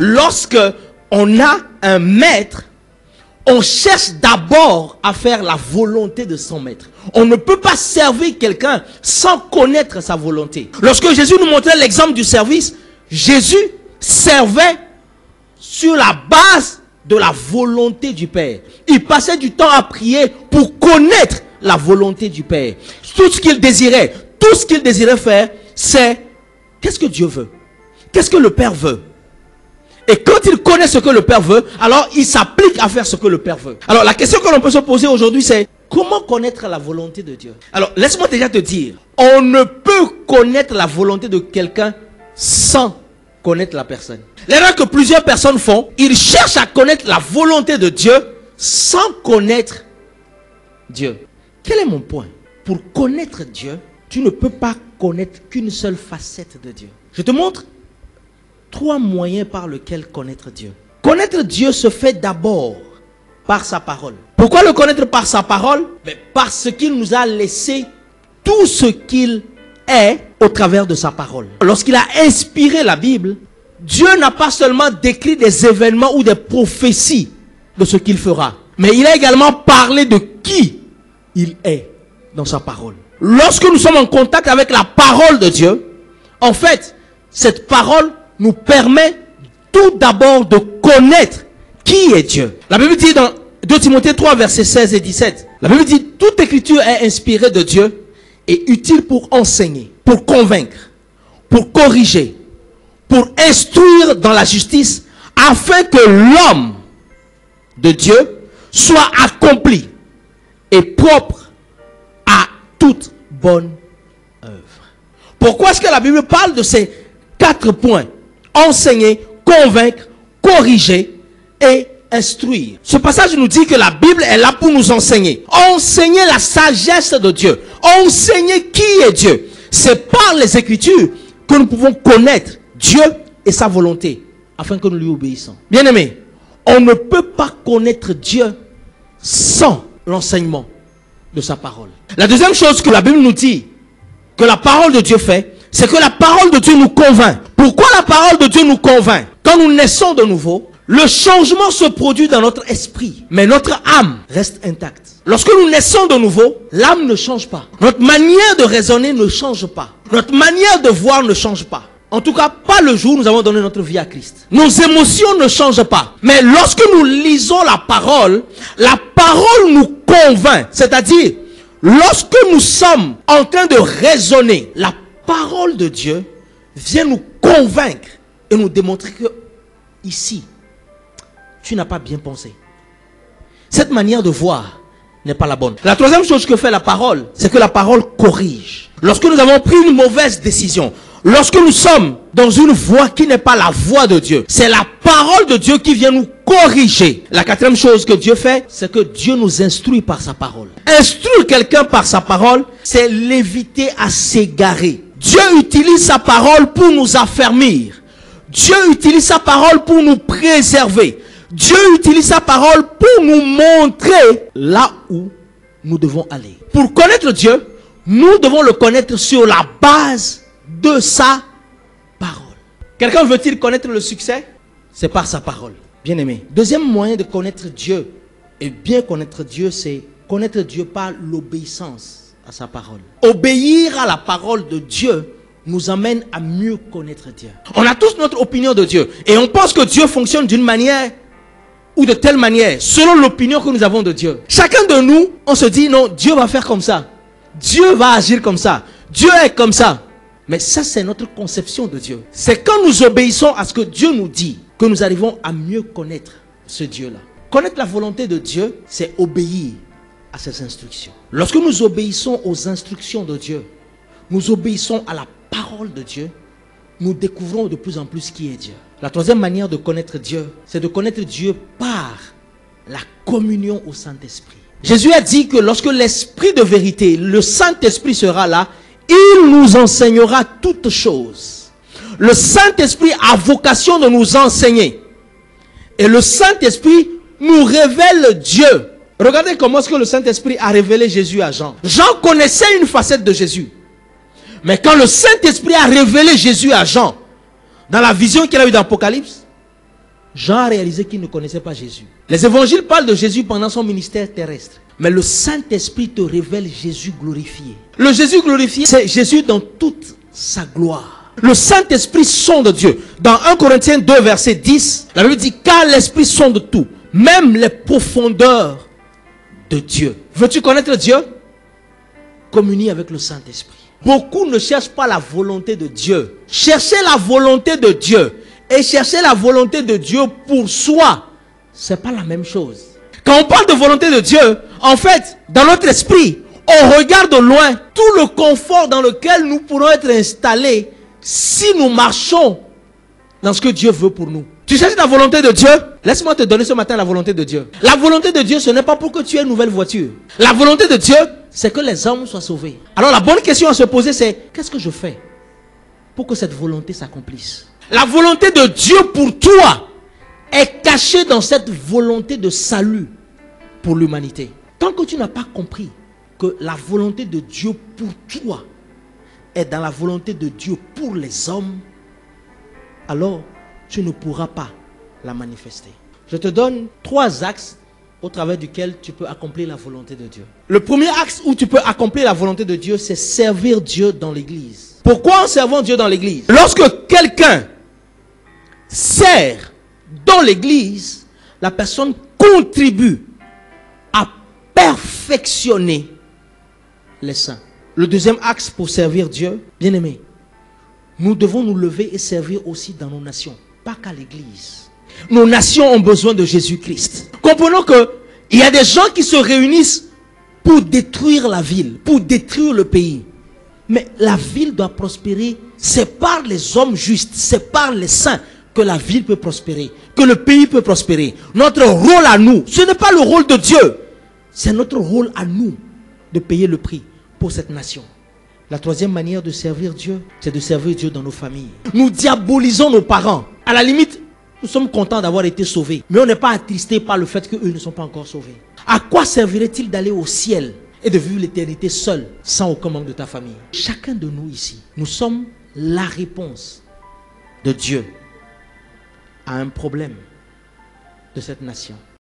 lorsque on a un maître, on cherche d'abord à faire la volonté de son maître. On ne peut pas servir quelqu'un sans connaître sa volonté. Lorsque Jésus nous montrait l'exemple du service, Jésus servait sur la base de la volonté du Père. Il passait du temps à prier pour connaître la volonté du Père. Tout ce qu'il désirait faire, c'est qu'est-ce que Dieu veut? Qu'est-ce que le Père veut? Et quand il connaît ce que le Père veut, alors il s'applique à faire ce que le Père veut. Alors la question que l'on peut se poser aujourd'hui, c'est comment connaître la volonté de Dieu? Alors laisse-moi déjà te dire, on ne peut connaître la volonté de quelqu'un sans connaître la personne. L'erreur que plusieurs personnes font, ils cherchent à connaître la volonté de Dieu sans connaître Dieu. Quel est mon point? Pour connaître Dieu, tu ne peux pas connaître qu'une seule facette de Dieu. Je te montre 3 moyens par lesquels connaître Dieu. Connaître Dieu se fait d'abord par sa parole. Pourquoi le connaître par sa parole? Parce qu'il nous a laissé tout ce qu'il est au travers de sa parole. Lorsqu'il a inspiré la Bible, Dieu n'a pas seulement décrit des événements ou des prophéties de ce qu'il fera, mais il a également parlé de qui il est dans sa parole. Lorsque nous sommes en contact avec la parole de Dieu, en fait, cette parole nous permet tout d'abord de connaître qui est Dieu. La Bible dit dans 2 Timothée 3, versets 16 et 17, la Bible dit, toute écriture est inspirée de Dieu et utile pour enseigner, pour convaincre, pour corriger, pour instruire dans la justice, afin que l'homme de Dieu soit accompli et propre à toute bonne œuvre. Pourquoi est-ce que la Bible parle de ces 4 points? Enseigner, convaincre, corriger et instruire. Ce passage nous dit que la Bible est là pour nous enseigner. Enseigner la sagesse de Dieu. Enseigner qui est Dieu. C'est par les Écritures que nous pouvons connaître Dieu et sa volonté, afin que nous lui obéissons. Bien-aimés, on ne peut pas connaître Dieu sans l'enseignement de sa parole. La deuxième chose que la Bible nous dit, que la parole de Dieu fait, c'est que la parole de Dieu nous convainc. Pourquoi la parole de Dieu nous convainc? Quand nous naissons de nouveau, le changement se produit dans notre esprit, mais notre âme reste intacte. Lorsque nous naissons de nouveau, l'âme ne change pas. Notre manière de raisonner ne change pas. Notre manière de voir ne change pas. En tout cas, pas le jour où nous avons donné notre vie à Christ. Nos émotions ne changent pas. Mais lorsque nous lisons la parole nous convainc. C'est-à-dire, lorsque nous sommes en train de raisonner, la parole de Dieu vient nous convaincre et nous démontrer que ici, tu n'as pas bien pensé. Cette manière de voir n'est pas la bonne. La troisième chose que fait la parole, c'est que la parole corrige. Lorsque nous avons pris une mauvaise décision, lorsque nous sommes dans une voie qui n'est pas la voie de Dieu, c'est la parole de Dieu qui vient nous corriger. La quatrième chose que Dieu fait, c'est que Dieu nous instruit par sa parole. Instruire quelqu'un par sa parole, c'est l'éviter à s'égarer. Dieu utilise sa parole pour nous affermir. Dieu utilise sa parole pour nous préserver. Dieu utilise sa parole pour nous montrer là où nous devons aller. Pour connaître Dieu, nous devons le connaître sur la base de sa parole. Quelqu'un veut-il connaître le succès? C'est par sa parole. Bien aimé. Deuxième moyen de connaître Dieu, et bien connaître Dieu, c'est connaître Dieu par l'obéissance à sa parole. Obéir à la parole de Dieu nous amène à mieux connaître Dieu. On a tous notre opinion de Dieu. Et on pense que Dieu fonctionne d'une manière ou de telle manière, selon l'opinion que nous avons de Dieu. Chacun de nous, on se dit, non, Dieu va faire comme ça. Dieu va agir comme ça. Dieu est comme ça. Mais ça, c'est notre conception de Dieu. C'est quand nous obéissons à ce que Dieu nous dit que nous arrivons à mieux connaître ce Dieu-là. Connaître la volonté de Dieu, c'est obéir à ses instructions. Lorsque nous obéissons aux instructions de Dieu, nous obéissons à la parole de Dieu, nous découvrons de plus en plus qui est Dieu. La troisième manière de connaître Dieu, c'est de connaître Dieu par la communion au Saint-Esprit. Jésus a dit que lorsque l'Esprit de vérité, le Saint-Esprit sera là, il nous enseignera toutes choses. Le Saint-Esprit a vocation de nous enseigner. Et le Saint-Esprit nous révèle Dieu. Regardez comment est-ce que le Saint-Esprit a révélé Jésus à Jean. Jean connaissait une facette de Jésus. Mais quand le Saint-Esprit a révélé Jésus à Jean, dans la vision qu'il a eue d'Apocalypse, Jean a réalisé qu'il ne connaissait pas Jésus. Les évangiles parlent de Jésus pendant son ministère terrestre. Mais le Saint-Esprit te révèle Jésus glorifié. Le Jésus glorifié, c'est Jésus dans toute sa gloire. Le Saint-Esprit sonde Dieu. Dans 1 Corinthiens 2, verset 10, la Bible dit, car l'Esprit sonde tout, même les profondeurs de Dieu. Veux-tu connaître Dieu? Communie avec le Saint-Esprit. Beaucoup ne cherchent pas la volonté de Dieu. Chercher la volonté de Dieu et chercher la volonté de Dieu pour soi, c'est pas la même chose. Quand on parle de volonté de Dieu, en fait, dans notre esprit, on regarde au loin tout le confort dans lequel nous pourrons être installés si nous marchons dans ce que Dieu veut pour nous. Tu cherches la volonté de Dieu? Laisse-moi te donner ce matin la volonté de Dieu. La volonté de Dieu, ce n'est pas pour que tu aies une nouvelle voiture. La volonté de Dieu, c'est que les hommes soient sauvés. Alors la bonne question à se poser, c'est qu'est-ce que je fais pour que cette volonté s'accomplisse? La volonté de Dieu pour toi est cachée dans cette volonté de salut pour l'humanité. Tant que tu n'as pas compris que la volonté de Dieu pour toi est dans la volonté de Dieu pour les hommes, alors tu ne pourras pas la manifester. Je te donne 3 axes au travers duquel tu peux accomplir la volonté de Dieu. Le premier axe où tu peux accomplir la volonté de Dieu, c'est servir Dieu dans l'église. Pourquoi en servant Dieu dans l'église? Lorsque quelqu'un sert dans l'église, la personne contribue à perfectionner les saints. Le deuxième axe pour servir Dieu, bien aimé, nous devons nous lever et servir aussi dans nos nations, pas qu'à l'église. Nos nations ont besoin de Jésus-Christ. Comprenons qu'il y a des gens qui se réunissent pour détruire la ville, pour détruire le pays. Mais la ville doit prospérer. C'est par les hommes justes, c'est par les saints que la ville peut prospérer, que le pays peut prospérer. Notre rôle à nous, ce n'est pas le rôle de Dieu. C'est notre rôle à nous de payer le prix pour cette nation. La troisième manière de servir Dieu, c'est de servir Dieu dans nos familles. Nous diabolisons nos parents. À la limite, nous sommes contents d'avoir été sauvés. Mais on n'est pas attristés par le fait qu'eux ne sont pas encore sauvés. À quoi servirait-il d'aller au ciel et de vivre l'éternité seul, sans aucun membre de ta famille? Chacun de nous ici, nous sommes la réponse de Dieu à un problème de cette nation.